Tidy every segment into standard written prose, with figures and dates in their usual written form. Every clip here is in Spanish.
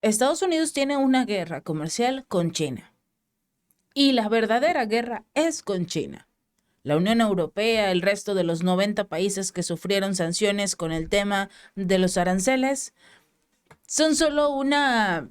Estados Unidos tiene una guerra comercial con China y la verdadera guerra es con China. La Unión Europea, el resto de los 90 países que sufrieron sanciones con el tema de los aranceles, son solo una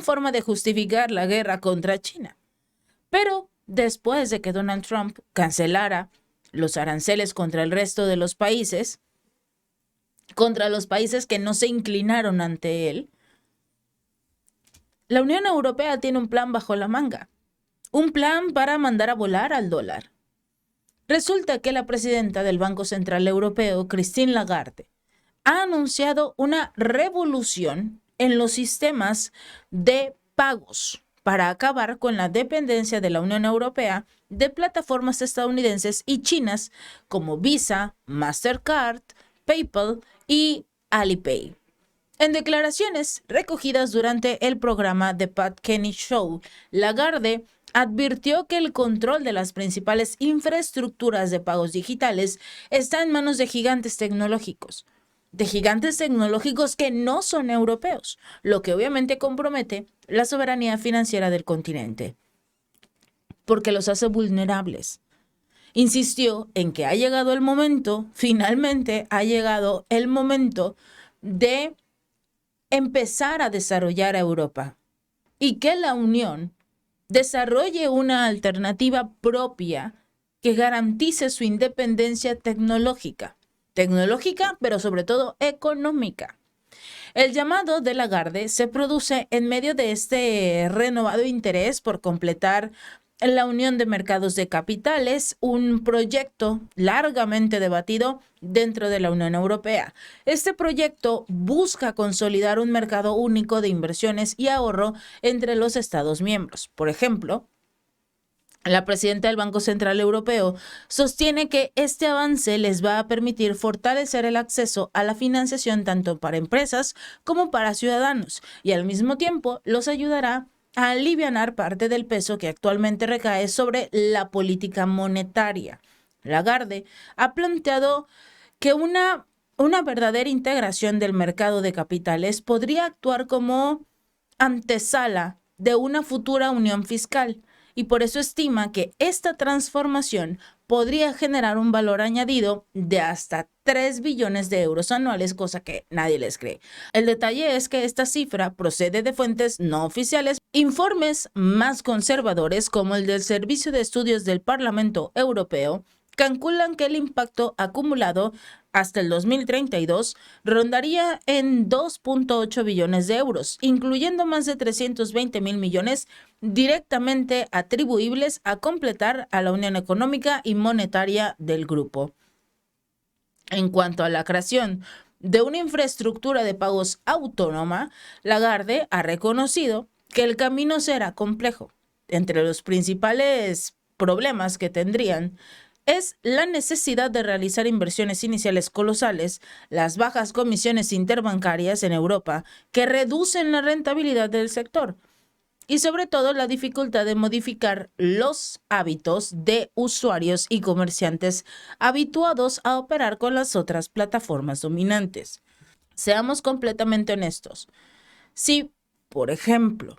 forma de justificar la guerra contra China. Pero después de que Donald Trump cancelara los aranceles contra el resto de los países, contra los países que no se inclinaron ante él, la Unión Europea tiene un plan bajo la manga, un plan para mandar a volar al dólar. Resulta que la presidenta del Banco Central Europeo, Christine Lagarde, ha anunciado una revolución en los sistemas de pagos para acabar con la dependencia de la Unión Europea de plataformas estadounidenses y chinas como Visa, Mastercard, PayPal y Alipay. En declaraciones recogidas durante el programa The Pat Kenny Show, Lagarde advirtió que el control de las principales infraestructuras de pagos digitales está en manos de gigantes tecnológicos que no son europeos, lo que obviamente compromete la soberanía financiera del continente, porque los hace vulnerables. Insistió en que ha llegado el momento, finalmente ha llegado el momento de empezar a desarrollar a Europa y que la Unión desarrolle una alternativa propia que garantice su independencia tecnológica, pero sobre todo económica. El llamado de Lagarde se produce en medio de este renovado interés por completar la Unión de Mercados de Capitales, un proyecto largamente debatido dentro de la Unión Europea. Este proyecto busca consolidar un mercado único de inversiones y ahorro entre los Estados miembros. Por ejemplo, la presidenta del Banco Central Europeo sostiene que este avance les va a permitir fortalecer el acceso a la financiación tanto para empresas como para ciudadanos y al mismo tiempo los ayudará a alivianar parte del peso que actualmente recae sobre la política monetaria. Lagarde ha planteado que una verdadera integración del mercado de capitales podría actuar como antesala de una futura unión fiscal y por eso estima que esta transformación podría generar un valor añadido de hasta 3 billones de euros anuales, cosa que nadie les cree. El detalle es que esta cifra procede de fuentes no oficiales. Informes más conservadores, como el del Servicio de Estudios del Parlamento Europeo, calculan que el impacto acumulado hasta el 2032 rondaría en 2.8 billones de euros, incluyendo más de 320.000 millones directamente atribuibles a completar a la Unión Económica y Monetaria del grupo. En cuanto a la creación de una infraestructura de pagos autónoma, Lagarde ha reconocido que el camino será complejo. Entre los principales problemas que tendrían es la necesidad de realizar inversiones iniciales colosales, las bajas comisiones interbancarias en Europa que reducen la rentabilidad del sector y sobre todo la dificultad de modificar los hábitos de usuarios y comerciantes habituados a operar con las otras plataformas dominantes. Seamos completamente honestos. Si, por ejemplo,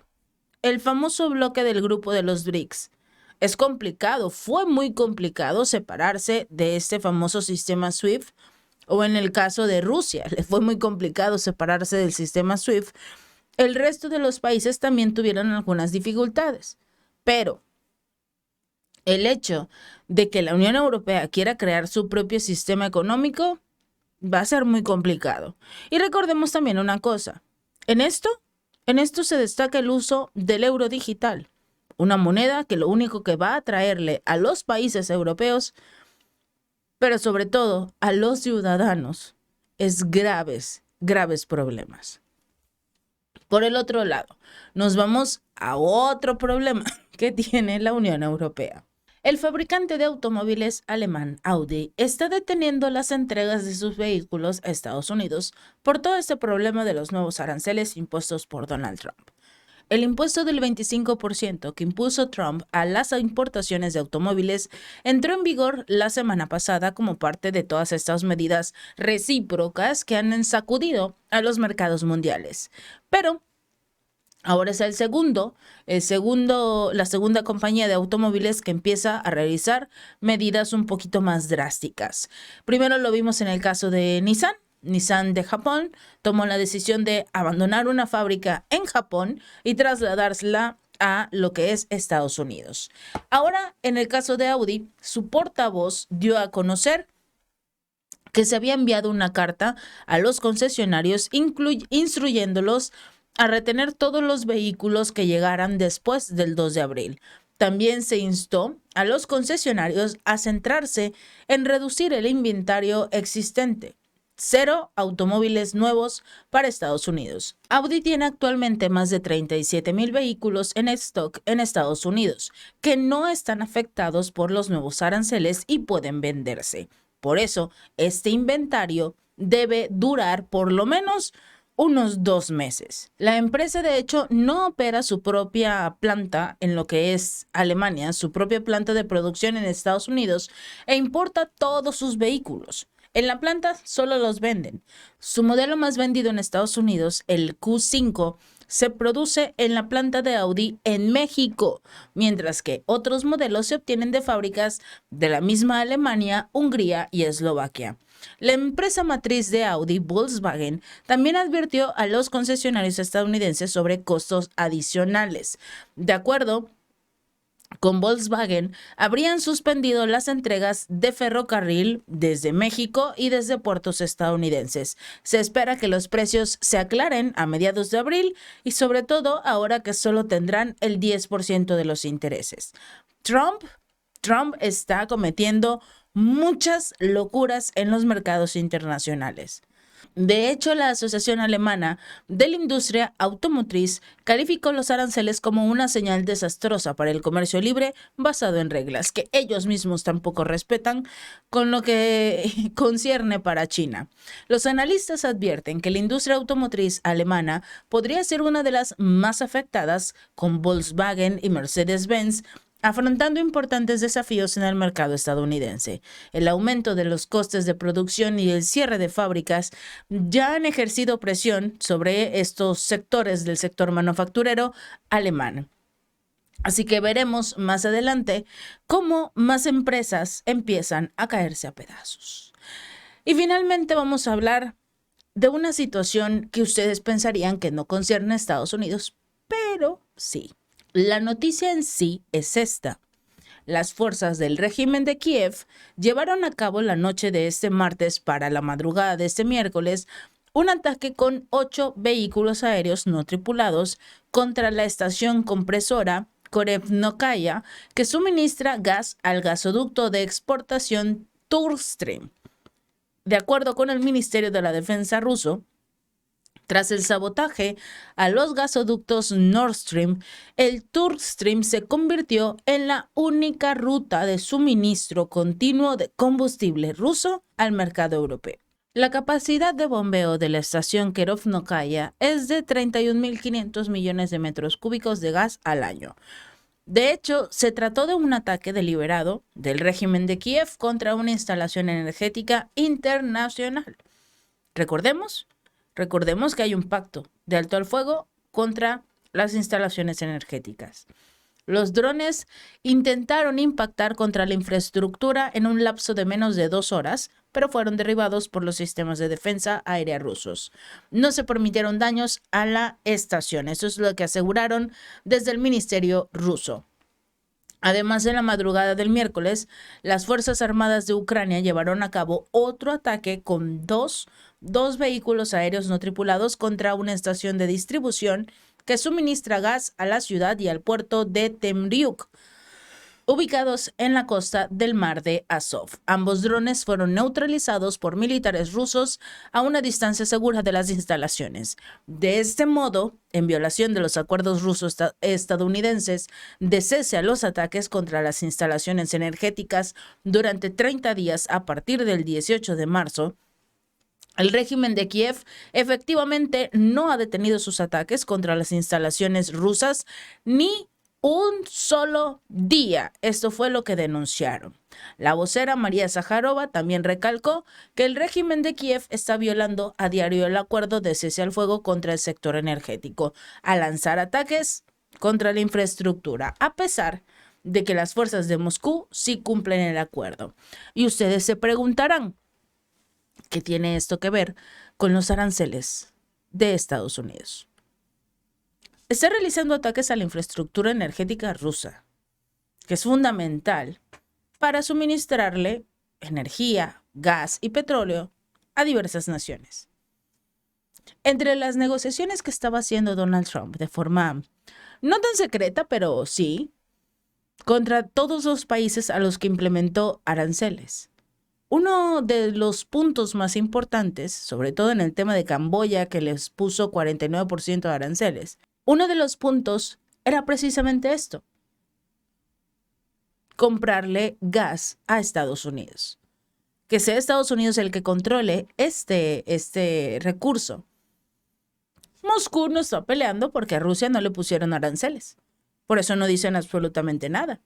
el famoso bloque del grupo de los BRICS es complicado, fue muy complicado separarse de este famoso sistema SWIFT, o en el caso de Rusia, le fue muy complicado separarse del sistema SWIFT. El resto de los países también tuvieron algunas dificultades, pero el hecho de que la Unión Europea quiera crear su propio sistema económico va a ser muy complicado. Y recordemos también una cosa, en esto se destaca el uso del euro digital, una moneda que lo único que va a traerle a los países europeos, pero sobre todo a los ciudadanos, es graves problemas. Por el otro lado, nos vamos a otro problema que tiene la Unión Europea. El fabricante de automóviles alemán Audi está deteniendo las entregas de sus vehículos a Estados Unidos por todo este problema de los nuevos aranceles impuestos por Donald Trump. El impuesto del 25% que impuso Trump a las importaciones de automóviles entró en vigor la semana pasada como parte de todas estas medidas recíprocas que han sacudido a los mercados mundiales. Pero ahora es la segunda compañía de automóviles que empieza a realizar medidas un poquito más drásticas. Primero lo vimos en el caso de Nissan. Nissan de Japón tomó la decisión de abandonar una fábrica en Japón y trasladársela a lo que es Estados Unidos. Ahora, en el caso de Audi, su portavoz dio a conocer que se había enviado una carta a los concesionarios instruyéndolos a retener todos los vehículos que llegaran después del 2 de abril. También se instó a los concesionarios a centrarse en reducir el inventario existente. 0 automóviles nuevos para Estados Unidos. Audi tiene actualmente más de 37,000 vehículos en stock en Estados Unidos, que no están afectados por los nuevos aranceles y pueden venderse. Por eso, este inventario debe durar por lo menos unos 2 meses. La empresa, de hecho, no opera su propia planta en lo que es Alemania, su propia planta de producción en Estados Unidos, e importa todos sus vehículos. En la planta solo los venden. Su modelo más vendido en Estados Unidos, el Q5, se produce en la planta de Audi en México, mientras que otros modelos se obtienen de fábricas de la misma Alemania, Hungría y Eslovaquia. La empresa matriz de Audi, Volkswagen, también advirtió a los concesionarios estadounidenses sobre costos adicionales. De acuerdo con Volkswagen, habrían suspendido las entregas de ferrocarril desde México y desde puertos estadounidenses. Se espera que los precios se aclaren a mediados de abril y sobre todo ahora que solo tendrán el 10% de los intereses. Trump está cometiendo muchas locuras en los mercados internacionales. De hecho, la Asociación Alemana de la Industria Automotriz calificó los aranceles como una señal desastrosa para el comercio libre basado en reglas que ellos mismos tampoco respetan con lo que concierne para China. Los analistas advierten que la industria automotriz alemana podría ser una de las más afectadas, con Volkswagen y Mercedes-Benz afrontando importantes desafíos en el mercado estadounidense. El aumento de los costes de producción y el cierre de fábricas ya han ejercido presión sobre estos sectores del sector manufacturero alemán. Así que veremos más adelante cómo más empresas empiezan a caerse a pedazos. Y finalmente vamos a hablar de una situación que ustedes pensarían que no concierne a Estados Unidos, pero sí. La noticia en sí es esta. Las fuerzas del régimen de Kiev llevaron a cabo la noche de este martes para la madrugada de este miércoles un ataque con 8 vehículos aéreos no tripulados contra la estación compresora Korevnokaya que suministra gas al gasoducto de exportación Turkstream. De acuerdo con el Ministerio de la Defensa ruso, tras el sabotaje a los gasoductos Nord Stream, el Turkstream se convirtió en la única ruta de suministro continuo de combustible ruso al mercado europeo. La capacidad de bombeo de la estación Korevnokaya es de 31.500 millones de metros cúbicos de gas al año. De hecho, se trató de un ataque deliberado del régimen de Kiev contra una instalación energética internacional. Recordemos que hay un pacto de alto al fuego contra las instalaciones energéticas. Los drones intentaron impactar contra la infraestructura en un lapso de menos de 2 horas, pero fueron derribados por los sistemas de defensa aérea rusos. No se permitieron daños a la estación, eso es lo que aseguraron desde el ministerio ruso. Además, en la madrugada del miércoles, las Fuerzas Armadas de Ucrania llevaron a cabo otro ataque con dos vehículos aéreos no tripulados contra una estación de distribución que suministra gas a la ciudad y al puerto de Temriuk, ubicados en la costa del mar de Azov. Ambos drones fueron neutralizados por militares rusos a una distancia segura de las instalaciones. De este modo, en violación de los acuerdos ruso-estadounidenses de cese a los ataques contra las instalaciones energéticas durante 30 días a partir del 18 de marzo, El régimen de Kiev efectivamente no ha detenido sus ataques contra las instalaciones rusas ni un solo día. Esto fue lo que denunciaron. La vocera María Zaharova también recalcó que el régimen de Kiev está violando a diario el acuerdo de cese al fuego contra el sector energético, al lanzar ataques contra la infraestructura, a pesar de que las fuerzas de Moscú sí cumplen el acuerdo. Y ustedes se preguntarán, ¿qué tiene esto que ver con los aranceles de Estados Unidos? Está realizando ataques a la infraestructura energética rusa, que es fundamental para suministrarle energía, gas y petróleo a diversas naciones. Entre las negociaciones que estaba haciendo Donald Trump de forma no tan secreta, pero sí, contra todos los países a los que implementó aranceles. Uno de los puntos más importantes, sobre todo en el tema de Camboya, que les puso 49% de aranceles, uno de los puntos era precisamente esto: comprarle gas a Estados Unidos. Que sea Estados Unidos el que controle este recurso. Moscú no está peleando porque a Rusia no le pusieron aranceles. Por eso no dicen absolutamente nada.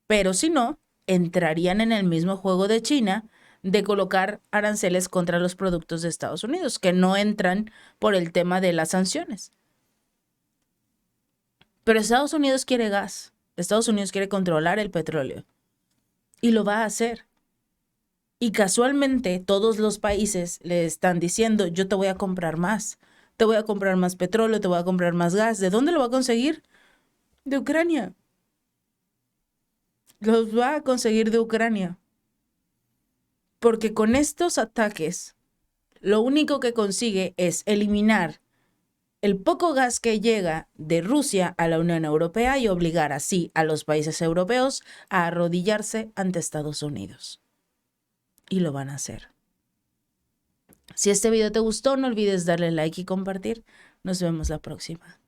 Pero si no, entrarían en el mismo juego de China de colocar aranceles contra los productos de Estados Unidos, que no entran por el tema de las sanciones. Pero Estados Unidos quiere gas. Estados Unidos quiere controlar el petróleo. Y lo va a hacer. Y casualmente todos los países le están diciendo: yo te voy a comprar más. Te voy a comprar más petróleo, te voy a comprar más gas. ¿De dónde lo va a conseguir? De Ucrania. Los va a conseguir de Ucrania. Porque con estos ataques, lo único que consigue es eliminar el poco gas que llega de Rusia a la Unión Europea y obligar así a los países europeos a arrodillarse ante Estados Unidos. Y lo van a hacer. Si este video te gustó, no olvides darle like y compartir. Nos vemos la próxima.